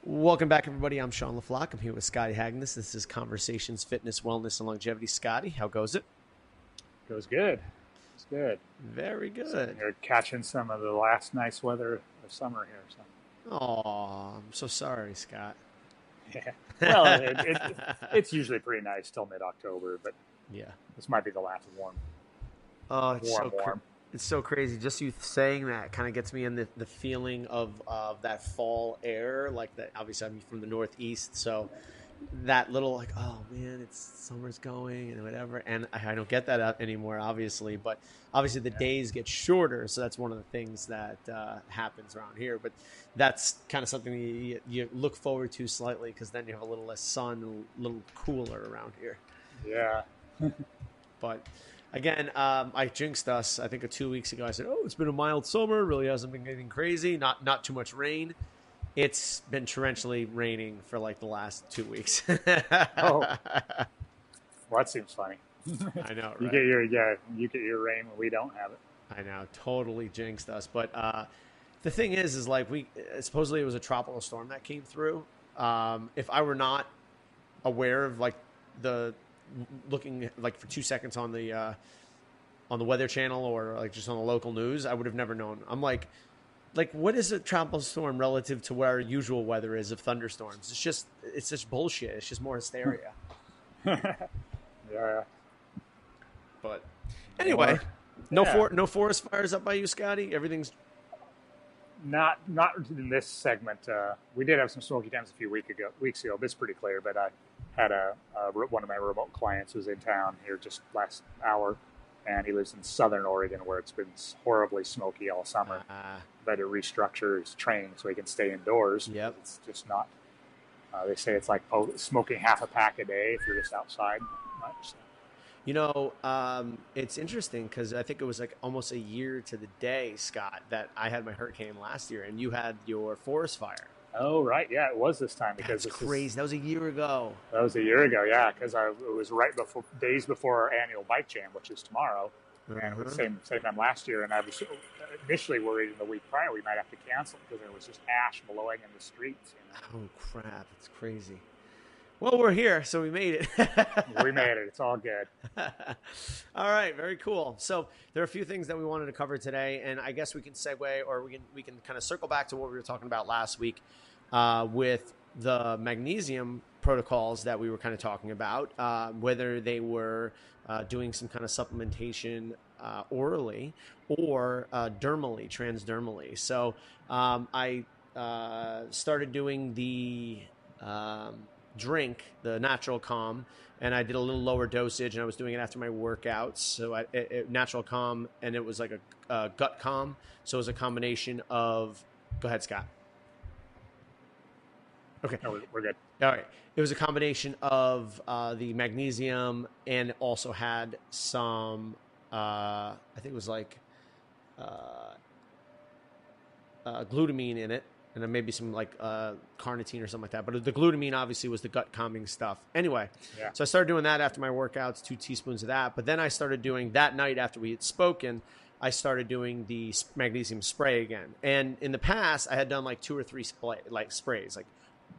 Welcome back, everybody. I'm Sean LaFlock. I'm here with Scotty Hagness. This is Conversations, Fitness, Wellness, and Longevity. Scotty, how goes it? Goes good. It's good. Very good. So you're catching some of the last nice weather of summer here. So. Oh, I'm so sorry, Scott. Yeah. Well, it's usually pretty nice till mid-October, but yeah, this might be the last warm. Oh, it's warm. It's so crazy. Just you saying that kind of gets me in the feeling of that fall air. Like that. Obviously, I'm from the Northeast, so that little like, oh man, it's summer's going and whatever. And I don't get that anymore, obviously. But obviously, the days get shorter, so that's one of the things that happens around here. But that's kind of something you look forward to slightly because then you have a little less sun, a little cooler around here. Yeah. But again, I jinxed us. I think 2 weeks ago, I said, "Oh, it's been a mild summer. Really hasn't been getting crazy. Not too much rain." It's been torrentially raining for like the last 2 weeks. Oh, well, that seems funny. I know, right? You get your rain when we don't have it. I know, totally jinxed us. But the thing is like we supposedly it was a tropical storm that came through. If I were not aware of like the looking like for 2 seconds on the Weather Channel or like just on the local news, I would have never known. I'm like what is a tropical storm relative to where our usual weather is of thunderstorms? It's just bullshit. It's just more hysteria. Yeah. But anyway, no forest fires up by you, Scotty. Everything's not in this segment. We did have some smoky temps a few weeks ago, but it's pretty clear. But I had one of my remote clients who's in town here just last hour, and he lives in Southern Oregon where it's been horribly smoky all summer. Had to restructure his training so he can stay indoors. Yep. It's just not. They say it's like smoking half a pack a day if you're just outside much. So. You know, it's interesting because I think it was like almost a year to the day, Scott, that I had my hurricane last year, and you had your forest fire. Oh, right. Yeah, it was this time. Because it's crazy. That was a year ago. That was a year ago, yeah, because it was days before our annual bike jam, which is tomorrow. And it was the same time last year. And I was initially worried in the week prior we might have to cancel because there was just ash blowing in the streets. Oh, crap. It's crazy. Well, we're here, so we made it. We made it. It's all good. All right. Very cool. So there are a few things that we wanted to cover today, and I guess we can segue or we can kind of circle back to what we were talking about last week with the magnesium protocols that we were kind of talking about, whether they were doing some kind of supplementation orally or transdermally. So I started doing the drink, the natural calm, and I did a little lower dosage, and I was doing it after my workouts. So natural calm, and it was like a gut calm. So it was a combination of, go ahead, Scott. Okay. No, we're good. All right. It was a combination of the magnesium and also had some, I think it was like glutamine in it. And then maybe some like carnitine or something like that. But the glutamine obviously was the gut calming stuff. Anyway, So I started doing that after my workouts, 2 teaspoons of that. But then I started doing that night after we had spoken, I started doing the magnesium spray again. And in the past, I had done like 2 or 3 sprays, like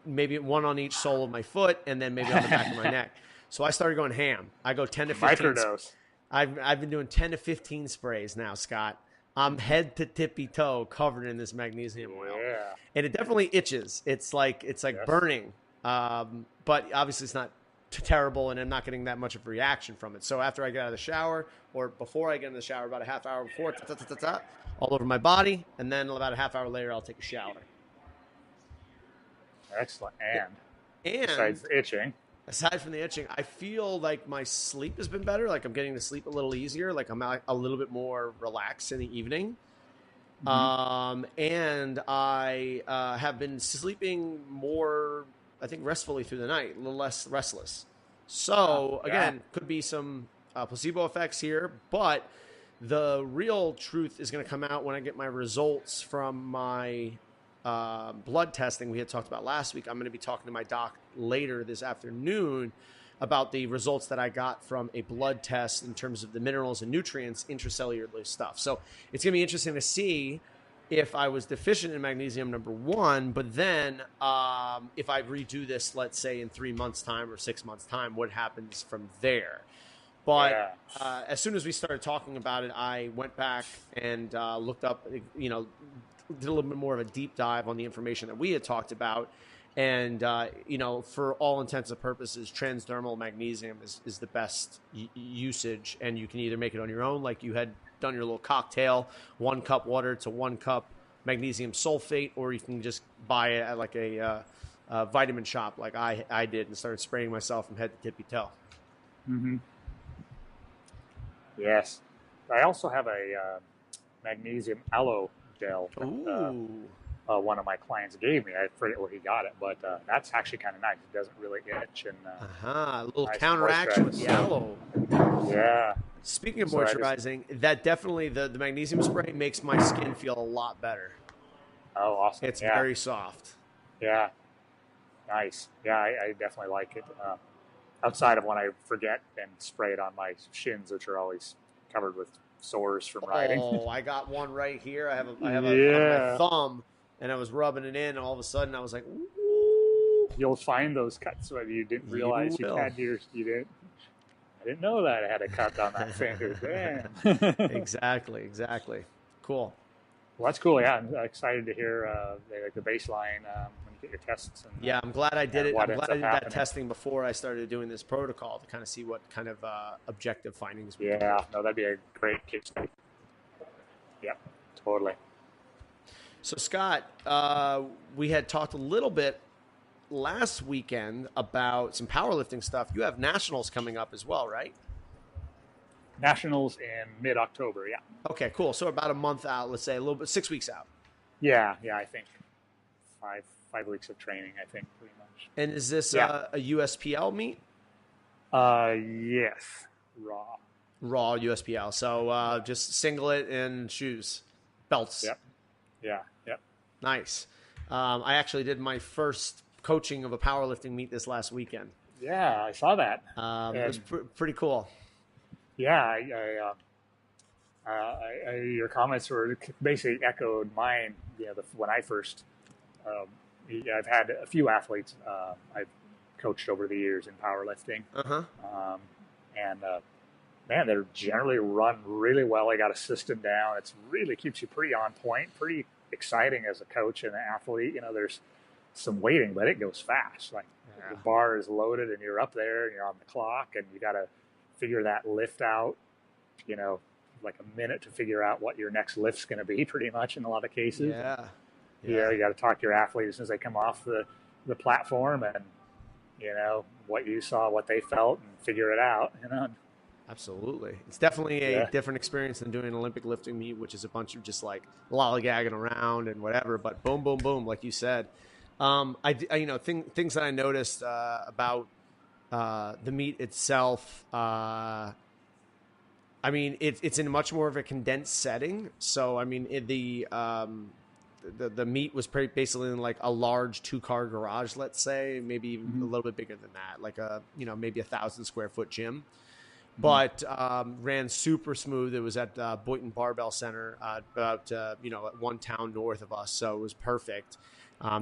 maybe one on each sole of my foot and then maybe on the back of my neck. So I started going ham. I go 10 to 15. Microdose. I've been doing 10 to 15 sprays now, Scott. I'm head to tippy toe covered in this magnesium oil. Yeah. And it definitely itches. It's like burning. But obviously it's not terrible and I'm not getting that much of a reaction from it. So after I get out of the shower or before I get in the shower, about a half hour before, all over my body. And then about a half hour later, I'll take a shower. Excellent. And besides itching. Aside from the itching, I feel like my sleep has been better. Like I'm getting to sleep a little easier. Like I'm a little bit more relaxed in the evening. Mm-hmm. And I have been sleeping more, I think, restfully through the night, a little less restless. So again, could be some placebo effects here, but the real truth is going to come out when I get my results from my blood testing we had talked about last week. I'm going to be talking to my doc later this afternoon about the results that I got from a blood test in terms of the minerals and nutrients, intracellular stuff. So it's going to be interesting to see if I was deficient in magnesium, number one, but then if I redo this, let's say in 3 months' time or 6 months' time, what happens from there? But Yeah. as soon as we started talking about it, I went back and looked up, did a little bit more of a deep dive on the information that we had talked about. And, for all intents and purposes, transdermal magnesium is the best usage. And you can either make it on your own, like you had done your little cocktail, 1 cup water to 1 cup magnesium sulfate, or you can just buy it at like a vitamin shop like I did and started spraying myself from head to tippy toe. Mm-hmm. Yes. I also have a magnesium aloe gel that one of my clients gave me. I forget where he got it, but that's actually kind of nice. It doesn't really itch. And a little nice counteraction with the aloe. Yeah. Speaking of moisturizing, that definitely, the magnesium spray makes my skin feel a lot better. Oh, awesome. It's very soft. Yeah. Nice. Yeah, I definitely like it. Outside of when I forget and spray it on my shins, which are always covered with sores from riding. Oh, I got one right here. I have on my thumb, and I was rubbing it in, and all of a sudden I was like, ooh. You'll find those cuts when you didn't realize you had yours. You didn't. I didn't know that I had a cut on that finger. Damn. Exactly. Cool. Well, that's cool. Yeah, I'm excited to hear the baseline when you get your tests. And, yeah, I'm glad I did it. I'm glad I did happening. that testing before I started doing this protocol to kind of see what kind of objective findings we could get. No, that'd be a great case study. Yeah, totally. So, Scott, we had talked a little bit last weekend about some powerlifting stuff. You have nationals coming up as well, right? Nationals in mid-October, yeah. Okay, cool. So about a month out, let's say, a little bit, 6 weeks out. Yeah, I think 5 weeks of training, I think, pretty much. And is this a USPL meet? Yes, raw USPL. So just singlet and shoes, belts. Yep. Nice. I actually did my first coaching of a powerlifting meet this last weekend. Yeah, I saw that. It was pretty cool. Yeah, your comments were basically echoed mine. When I first, I've had a few athletes I've coached over the years in powerlifting, man, they're generally run really well. They got a system down. It's really keeps you pretty on point, pretty exciting as a coach and an athlete. There's some waiting, but it goes fast. Like the bar is loaded and you're up there and you're on the clock and you got to figure that lift out, like a minute to figure out what your next lift's going to be pretty much in a lot of cases. You got to talk to your athlete as soon as they come off the platform and, what you saw, what they felt and figure it out, Absolutely. It's definitely a different experience than doing an Olympic lifting meet, which is a bunch of just like lollygagging around and whatever, but boom, boom, boom, like you said. Things that I noticed about the meet itself, it's in much more of a condensed setting. So, the meet was basically in like a large 2-car garage, let's say, maybe even a little bit bigger than that, like maybe 1,000 square foot gym. But ran super smooth. It was at Boynton Barbell Center, about one town north of us, so it was perfect.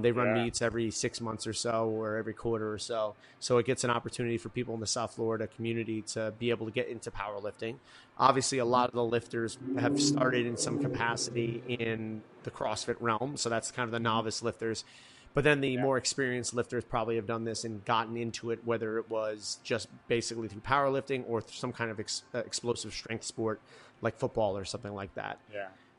They run meets every 6 months or so, or every quarter or so. So it gets an opportunity for people in the South Florida community to be able to get into powerlifting. Obviously, a lot of the lifters have started in some capacity in the CrossFit realm, so that's kind of the novice lifters. But then the more experienced lifters probably have done this and gotten into it, whether it was just basically through powerlifting or some kind of explosive strength sport like football or something like that.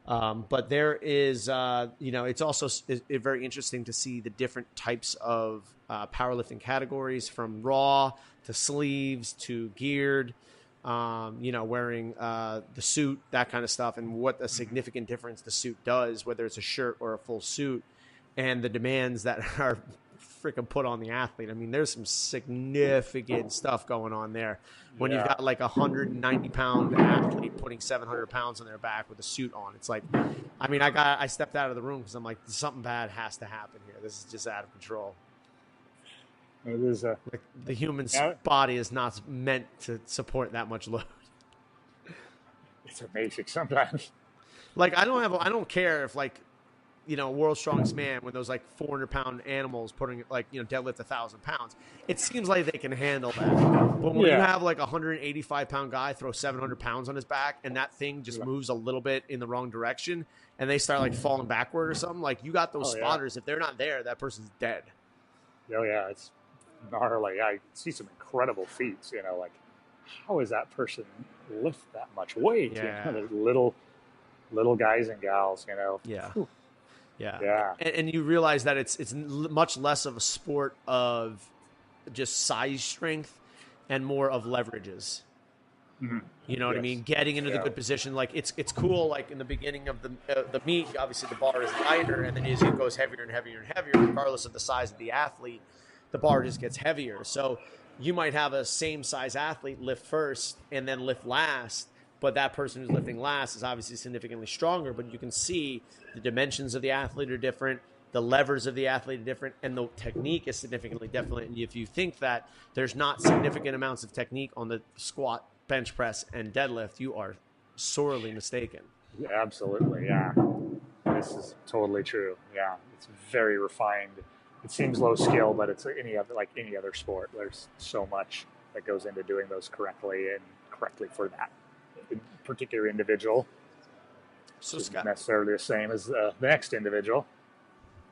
But there is, it's also very interesting to see the different types of powerlifting categories, from raw to sleeves to geared, wearing the suit, that kind of stuff, and what a significant difference the suit does, whether it's a shirt or a full suit, and the demands that are freaking put on the athlete. I mean, there's some significant stuff going on there when you've got like a 190-pound athlete putting 700 pounds on their back with a suit on. It's like, I stepped out of the room because I'm like, something bad has to happen here. This is just out of control. It is like the human body is not meant to support that much load. It's amazing sometimes. Like I don't care if like World's Strongest Man, when those like 400-pound animals putting like, deadlift 1,000 pounds, it seems like they can handle that. But when you have like a 185-pound guy throw 700 pounds on his back and that thing just moves a little bit in the wrong direction and they start like falling backward or something, like you got those spotters. If they're not there, that person's dead. Oh yeah, it's gnarly. I see some incredible feats. Like how is that person lift that much weight? Yeah. They're little guys and gals. Yeah. Whew. Yeah. And you realize that it's much less of a sport of just size strength and more of leverages. Mm-hmm. You know what I mean? Getting into the good position. Like it's cool. Like in the beginning of the meet, obviously the bar is lighter, and then as it goes heavier and heavier and heavier, regardless of the size of the athlete, the bar just gets heavier. So you might have a same size athlete lift first and then lift last, but that person who's lifting last is obviously significantly stronger. But you can see the dimensions of the athlete are different, the levers of the athlete are different, and the technique is significantly different. And if you think that there's not significant amounts of technique on the squat, bench press, and deadlift, you are sorely mistaken. Yeah, absolutely, yeah. This is totally true. Yeah, it's very refined. It seems low skill, but it's any other sport. There's so much that goes into doing those correctly and correctly for that particular individual. So Scott, necessarily the same as the next individual.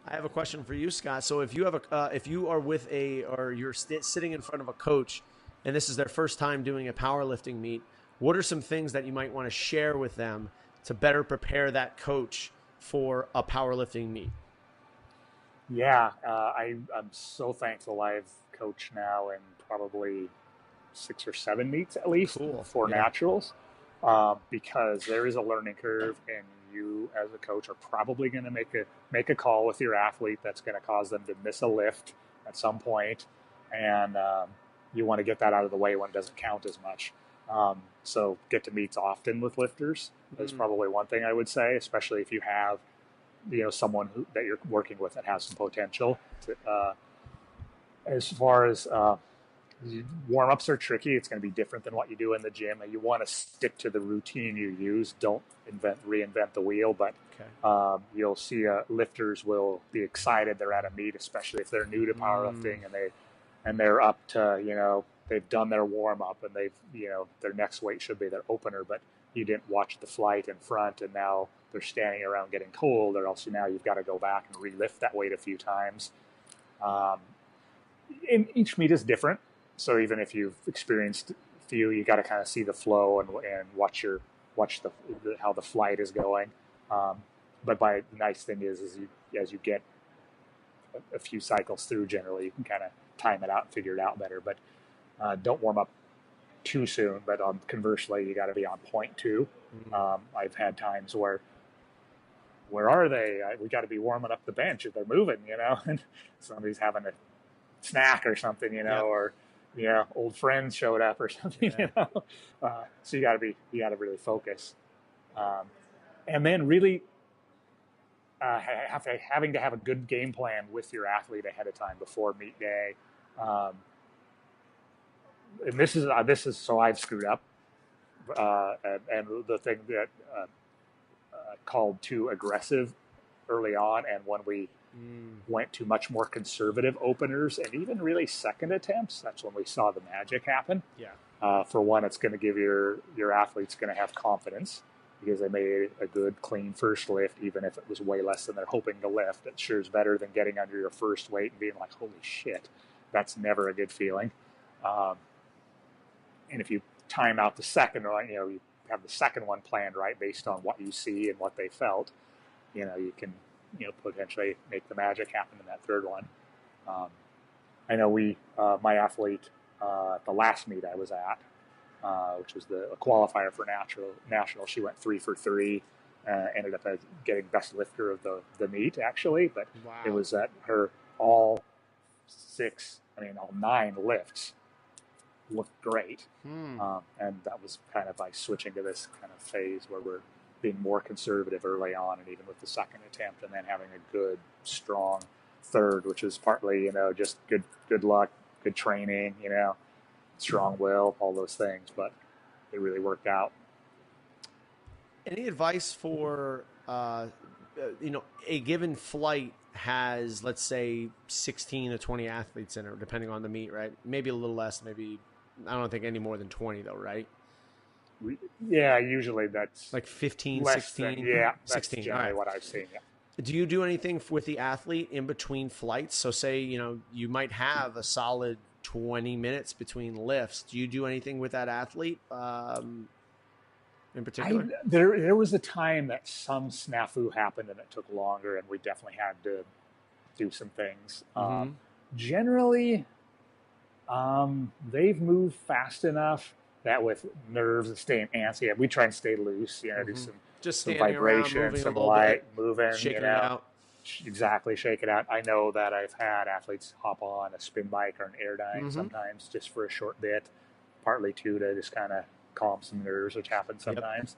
I have a question for you, Scott. So if you have if you are with or you're sitting in front of a coach, and this is their first time doing a powerlifting meet, what are some things that you might want to share with them to better prepare that coach for a powerlifting meet? Yeah, I'm so thankful I've coached now in probably 6 or 7 meets at least for naturals, because there is a learning curve, and you as a coach are probably going to make a call with your athlete that's going to cause them to miss a lift at some point, and you want to get that out of the way when it doesn't count as much. So get to meets often with lifters is probably one thing I would say, especially if you have someone that you're working with that has some potential. As far as warm-ups are tricky. It's going to be different than what you do in the gym. You want to stick to the routine you use. Don't reinvent the wheel. But you'll see lifters will be excited they're at a meet, especially if they're new to powerlifting and they're up to they've done their warm-up and they've their next weight should be their opener, but you didn't watch the flight in front, and now they're standing around getting cold, or else now you've got to go back and relift that weight a few times. And each meet is different. So even if you've experienced a few, you got to kind of see the flow and watch how the flight is going. But the nice thing is as you get a few cycles through, generally you can kind of time it out and figure it out better. But don't warm up too soon. But conversely, you got to be on point too. I've had times where are they? We got to be warming up the bench if they're moving, and somebody's having a snack or something, or old friends showed up or something, so you got to really focus, and then really having to have a good game plan with your athlete ahead of time before meet day. And this is so I've screwed up, and the thing that called too aggressive early on, and when we went to much more conservative openers and even really second attempts, that's when we saw the magic happen. For one, it's going to give your athletes going to have confidence because they made a good clean first lift, even if it was way less than they're hoping to lift. It sure is better than getting under your first weight and being like, holy shit. That's never a good feeling. And if you time out the second, you have the second one planned right based on what you see and what they felt, you can potentially make the magic happen in that third one. I know my athlete at the last meet I was at, which was a qualifier for national, she went 3 for 3, ended up getting best lifter of the meet actually, but It was at her all 9 lifts looked great. And that was kind of by switching to this kind of phase where we're being more conservative early on, and even with the second attempt, and then having a good, strong third, which is partly, just good luck, good training, strong will, all those things, but it really worked out. Any advice for a given flight has, let's say, 16 to 20 athletes in it, depending on the meet, right? Maybe a little less, maybe, I don't think any more than 20 though, right? Yeah, usually that's Like 15, less 16, than, yeah, that's 16. All generally right. what I've seen. Yeah. Do you do anything with the athlete in between flights? So say, you might have a solid 20 minutes between lifts. Do you do anything with that athlete in particular? There was a time that some snafu happened and it took longer, and we definitely had to do some things. Mm-hmm. Generally, they've moved fast enough that with nerves and staying antsy, we try and stay loose. Do Mm-hmm. some Just some standing around, vibration, moving a some little light bit, moving. shaking it out. Exactly, shake it out. I know that I've had athletes hop on a spin bike or an air dyne Mm-hmm. sometimes just for a short bit, partly too to just kind of calm some nerves, which happens sometimes.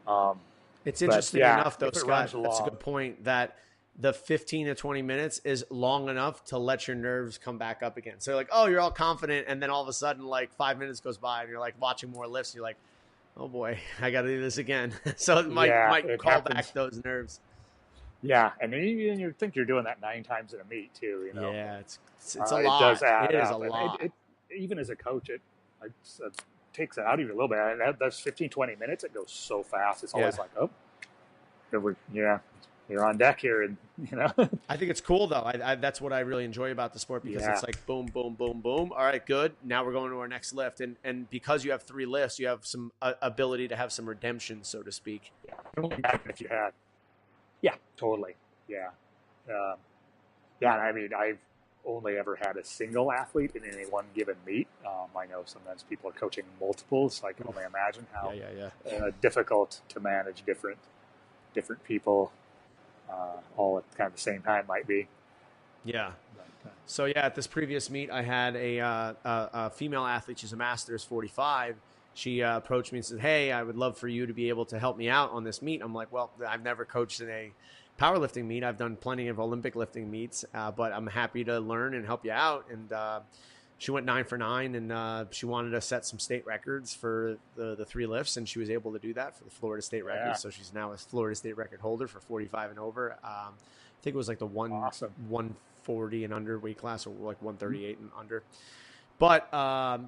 Yep. It's interesting enough, though, Scott. That's a good point, that the 15 to 20 minutes is long enough to let your nerves come back up again. So like, oh, you're all confident, and then all of a sudden, like 5 minutes goes by, and you're like watching more lifts, and you're like, oh boy, I got to do this again. So it might call back those nerves. Yeah, and then you think you're doing that 9 times in a meet too. Yeah, it's a lot. It does add it is up. a lot. It, even as a coach, it takes it out even a little bit. That's 15, 20 minutes. It goes so fast. It's always like, oh, you're on deck here, and I think it's cool though. That's what I really enjoy about the sport, because it's like boom, boom, boom, boom. All right, good. Now we're going to our next lift, and because you have 3 lifts, you have some ability to have some redemption, so to speak. Yeah, imagine if you had. Yeah, totally. Yeah, I mean, I've only ever had a single athlete in any one given meet. I know sometimes people are coaching multiples. So I can only imagine how difficult to manage different people all at kind of the same time might be. Yeah. So at this previous meet, I had a female athlete. She's a Masters 45. She approached me and said, hey, I would love for you to be able to help me out on this meet. I'm like, well, I've never coached in a powerlifting meet. I've done plenty of Olympic lifting meets, but I'm happy to learn and help you out. And she went 9 for 9, and she wanted to set some state records for the 3 lifts, and she was able to do that for the Florida state record. Yeah. So she's now a Florida state record holder for 45 and over. I think it was like the 140 and under weight class, or like 138 and under. But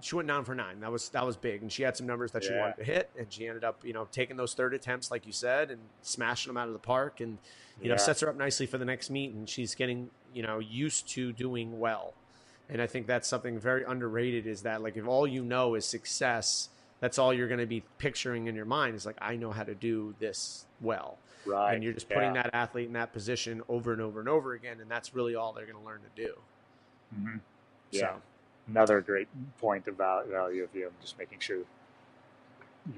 she went 9 for 9. That was big, and she had some numbers that she wanted to hit, and she ended up taking those third attempts, like you said, and smashing them out of the park, and sets her up nicely for the next meet, and she's getting used to doing well. And I think that's something very underrated, is that like if all is success, that's all you're going to be picturing in your mind is like, I know how to do this well. Right. And you're just putting that athlete in that position over and over and over again, and that's really all they're going to learn to do. Mm-hmm. Yeah. So. Another great point about value of just making sure you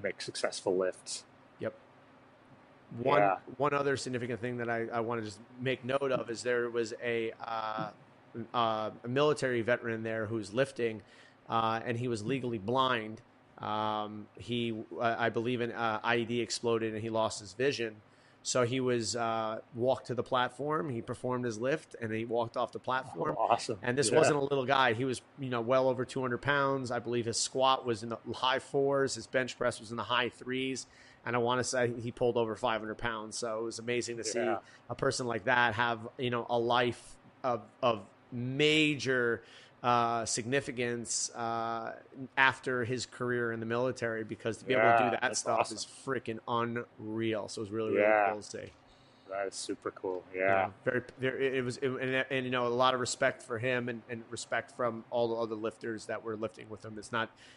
make successful lifts. Yep. One other significant thing that I want to just make note of is there was a military veteran there who's lifting, and he was legally blind. He, I believe, an IED exploded and he lost his vision. So he was walked to the platform. He performed his lift, and he walked off the platform. Oh, awesome! And this wasn't a little guy. He was, well over 200 pounds. I believe his squat was in the high 4s. His bench press was in the high 3s, and I want to say he pulled over 500 pounds. So it was amazing to see a person like that have, a life of major significance after his career in the military, because to be able to do that stuff is freaking unreal. So it was really cool to see. That is super cool. Yeah. It was a lot of respect for him, and respect from all the other lifters that were lifting with him.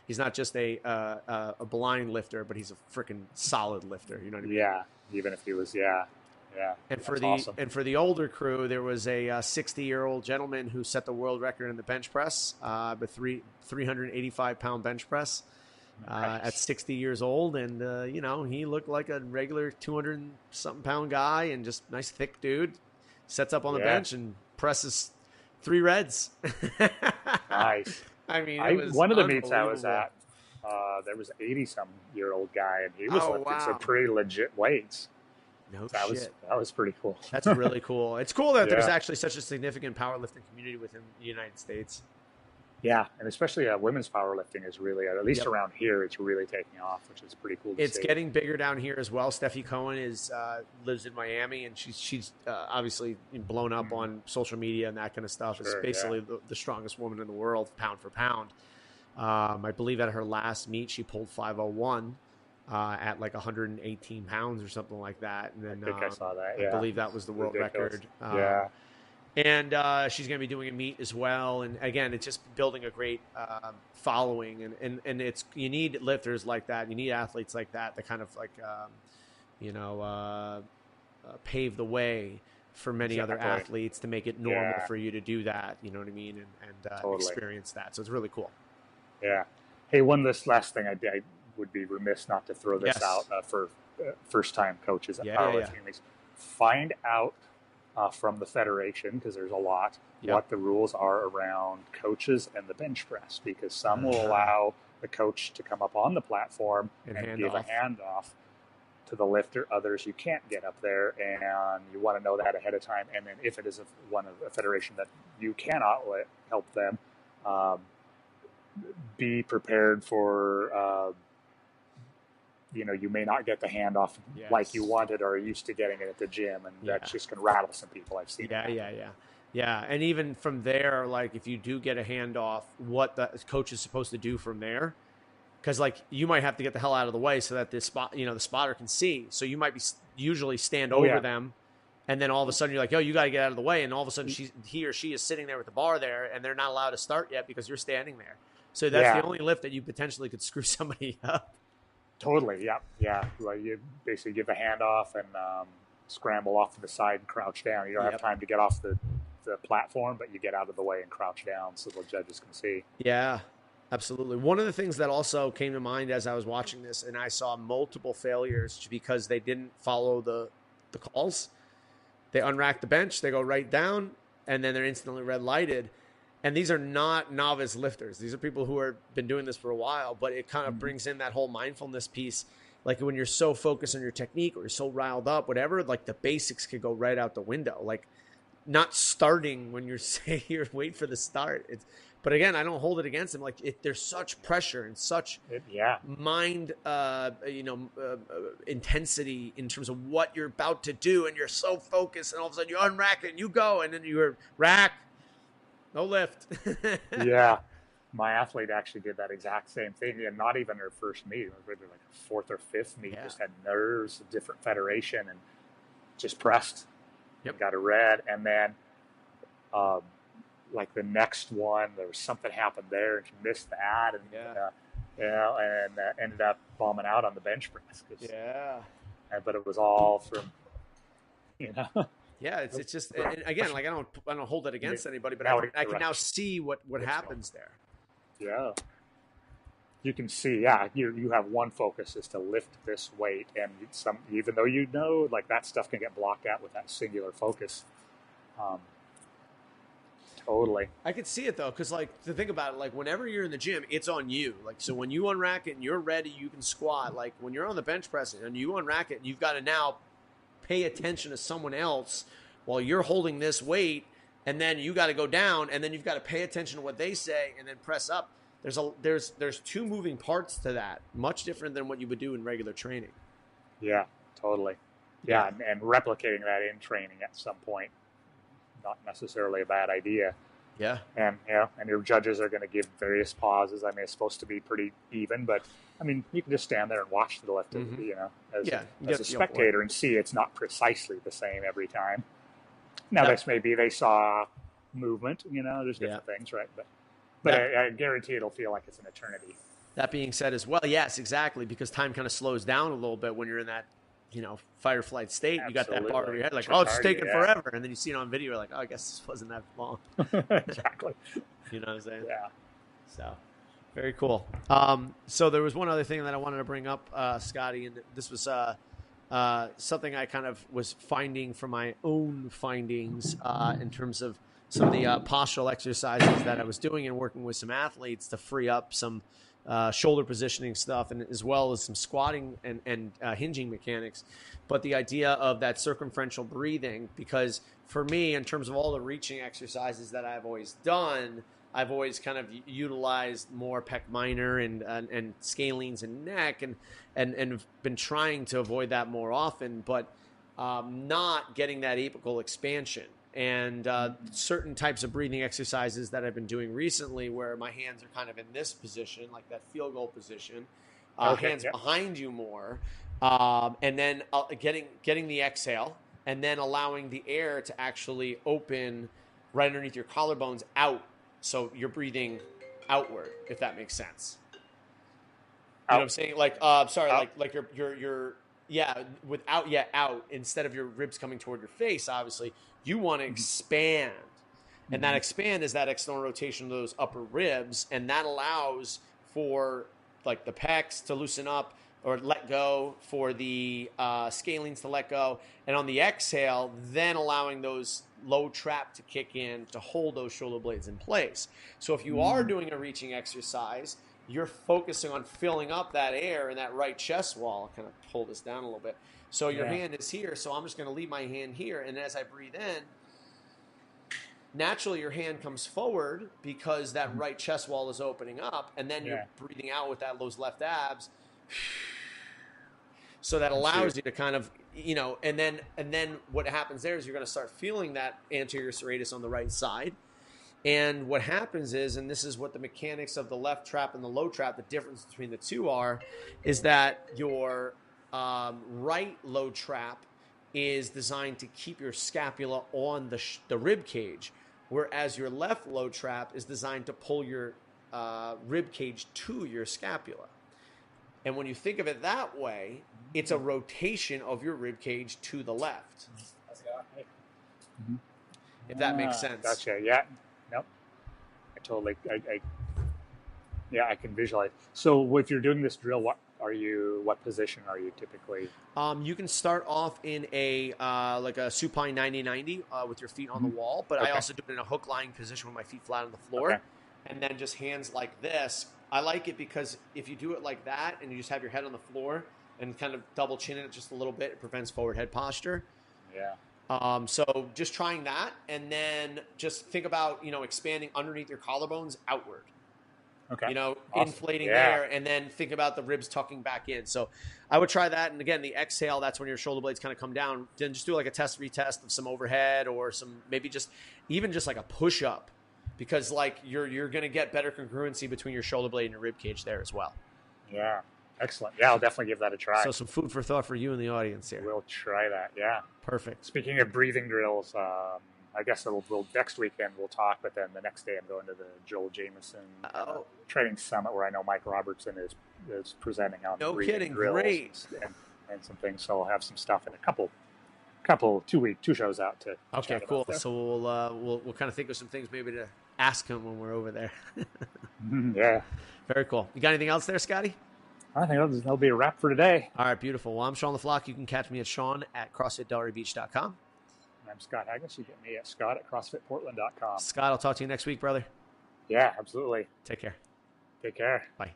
He's not just a blind lifter, but he's a freaking solid lifter. You know what I mean? Yeah. Even if he was, Yeah. And for the older crew, there was a 60-year-old gentleman who set the world record in the bench press, with 385-pound bench press at 60 years old, and he looked like a regular 200-something pound guy, and just nice thick dude. Sets up on the bench and presses 3 reds. Nice. I mean, it was one of the meets I was at, there was an 80-some-year-old guy, and he was lifting some pretty legit weights. No shit. That was pretty cool. That's really cool. It's cool that there's actually such a significant powerlifting community within the United States. Yeah, and especially women's powerlifting is really, at least Yep. around here, it's really taking off, which is pretty cool to It's see. getting bigger down here as well. Steffi Cohen is lives in Miami, and she's obviously blown up on social media and that kind of stuff. It's Sure, basically the strongest woman in the world, pound for pound. I believe at her last meet, she pulled 501 at like 118 pounds or something like that. And then I think I saw that. Yeah, I believe that was the world ridiculous. record. Yeah. And she's going to be doing a meet as well. And again, it's just building a great following. And it's, you need lifters like that. You need athletes like that kind of like, pave the way for many other athletes to make it normal for you to do that. You know what I mean? And Totally. experience that. So it's really cool. Yeah. Hey, last thing I would be remiss not to throw this out for first-time coaches at powerlifting leagues. Find out from the federation, because there's a lot, what the rules are around coaches and the bench press, because some will allow the coach to come up on the platform and give a handoff to the lifter. Others, you can't get up there, and you want to know that ahead of time. And then if it is one of a federation that you cannot help them, be prepared for you may not get the handoff like you wanted or are used to getting it at the gym, and that's just going to rattle some people. I've seen Yeah. And even from there, like if you do get a handoff, what the coach is supposed to do from there, because like you might have to get the hell out of the way so that the spotter can see. So you might usually stand over them, and then all of a sudden you're like, yo, you got to get out of the way, and all of a sudden he or she is sitting there with the bar there, and they're not allowed to start yet because you're standing there. So that's the only lift that you potentially could screw somebody up. Totally, yeah. Well, you basically give a handoff and scramble off to the side and crouch down. You don't have time to get off the platform, but you get out of the way and crouch down so the judges can see. Yeah, absolutely. One of the things that also came to mind as I was watching this, and I saw multiple failures because they didn't follow the calls. They unrack the bench, they go right down, and then they're instantly red lighted. And these are not novice lifters. These are people who have been doing this for a while, but it kind of brings in that whole mindfulness piece. Like when you're so focused on your technique or you're so riled up, whatever, like the basics could go right out the window. Like not starting when you're saying you're wait for the start. But again, I don't hold it against them. Like there's such pressure and such mind, intensity in terms of what you're about to do. And you're so focused and all of a sudden you unrack it and you go and then you're rack. No lift. Yeah. My athlete actually did that exact same thing. And not even her first meet. It was like a fourth or fifth meet. Just had nerves, a different federation, and just pressed. Got a red. And then like the next one, there was something happened there and she missed that. And ended up bombing out on the bench press. But it was all from, Yeah, it's just, and again, like I don't hold it against anybody, but I can now see what happens there. Yeah, you can see. You have one focus is to lift this weight, and even though like that stuff can get blocked out with that singular focus. Totally. I could see it though, because like to think about it, like whenever you're in the gym, it's on you. Like so, when you unrack it and you're ready, you can squat. Like when you're on the bench press and you unrack it, and you've got to now pay attention to someone else while you're holding this weight, and then you got to go down, and then you've got to pay attention to what they say and then press up. There's two moving parts to that, much different than what you would do in regular training. Yeah, totally. Yeah, and replicating that in training at some point, not necessarily a bad idea. Yeah. And and your judges are going to give various pauses. I mean, it's supposed to be pretty even, but I mean, you can just stand there and watch the lift, as a spectator and see it's not precisely the same every time. Now, this may be they saw movement, there's different things, right? But I guarantee it'll feel like it's an eternity. That being said as well, yes, exactly, because time kind of slows down a little bit when you're in that, fight or flight state. Absolutely. You got that bar in your head, like, it's taking forever. And then you see it on video, you're like, I guess this wasn't that long. Exactly. You know what I'm saying? Yeah. So, very cool. So there was one other thing that I wanted to bring up, Scotty, and this was something I kind of was finding from my own findings in terms of some of the postural exercises that I was doing and working with some athletes to free up some shoulder positioning stuff, and as well as some squatting and hinging mechanics. But the idea of that circumferential breathing, because for me, in terms of all the reaching exercises that I've always done, I've always kind of utilized more pec minor and scalenes and neck, and been trying to avoid that more often, but not getting that apical expansion. And certain types of breathing exercises that I've been doing recently, where my hands are kind of in this position, like that field goal position, hands behind you more, and then getting the exhale, and then allowing the air to actually open right underneath your collarbones out, so you're breathing outward, if that makes sense. You know what I'm saying? Like, like you're without yet out, instead of your ribs coming toward your face, obviously, you want to expand. And that expand is that external rotation of those upper ribs, and that allows for like the pecs to loosen up or let go, for the scalenes to let go, and on the exhale, then allowing those low trap to kick in to hold those shoulder blades in place. So if you are doing a reaching exercise, you're focusing on filling up that air in that right chest wall. I'll kind of pull this down a little bit. So your hand is here, so I'm just going to leave my hand here, and as I breathe in, naturally your hand comes forward because that right chest wall is opening up, and then you're breathing out with those left abs. So that allows you to kind of, and then what happens there is you're going to start feeling that anterior serratus on the right side. And what happens is, and this is what the mechanics of the left trap and the low trap, the difference between the two is that your right low trap is designed to keep your scapula on the rib cage, whereas your left low trap is designed to pull your rib cage to your scapula. And when you think of it that way, it's a rotation of your rib cage to the left. If that makes sense. Gotcha. Yeah. Nope. I can visualize. So if you're doing this drill, what position are you typically? You can start off in a like a supine 90-90 with your feet on the wall, but I also do it in a hook lying position with my feet flat on the floor, and then just hands like this. I like it because if you do it like that and you just have your head on the floor and kind of double chin it just a little bit, it prevents forward head posture. Yeah. So just trying that, and then just think about, expanding underneath your collarbones outward. Okay. Awesome. Inflating there, and then think about the ribs tucking back in. So I would try that. And again, the exhale, that's when your shoulder blades kind of come down. Then just do like a retest of some overhead, or some, maybe just like a push up, because like you're going to get better congruency between your shoulder blade and your rib cage there as well. Yeah. Excellent. Yeah, I'll definitely give that a try. So some food for thought for you in the audience here. We'll try that. Yeah. Perfect. Speaking of breathing drills, I guess we'll next weekend we'll talk, but then the next day I'm going to the Joel Jameson training summit, where I know Mike Robertson is presenting on breathing drills. Great. And some things. So I'll have some stuff in a couple 2 shows out to. Okay, cool. So we'll kind of think of some things maybe to ask him when we're over there. Yeah. Very cool. You got anything else there, Scotty? I think that'll be a wrap for today. All right, beautiful. Well, I'm Sean LaFlock. You can catch me at Sean@CrossFitDelrabeach.com. I'm Scott Haggis. You get me at Scott@CrossFitPortland.com. Scott, I'll talk to you next week, brother. Yeah, absolutely. Take care. Take care. Bye.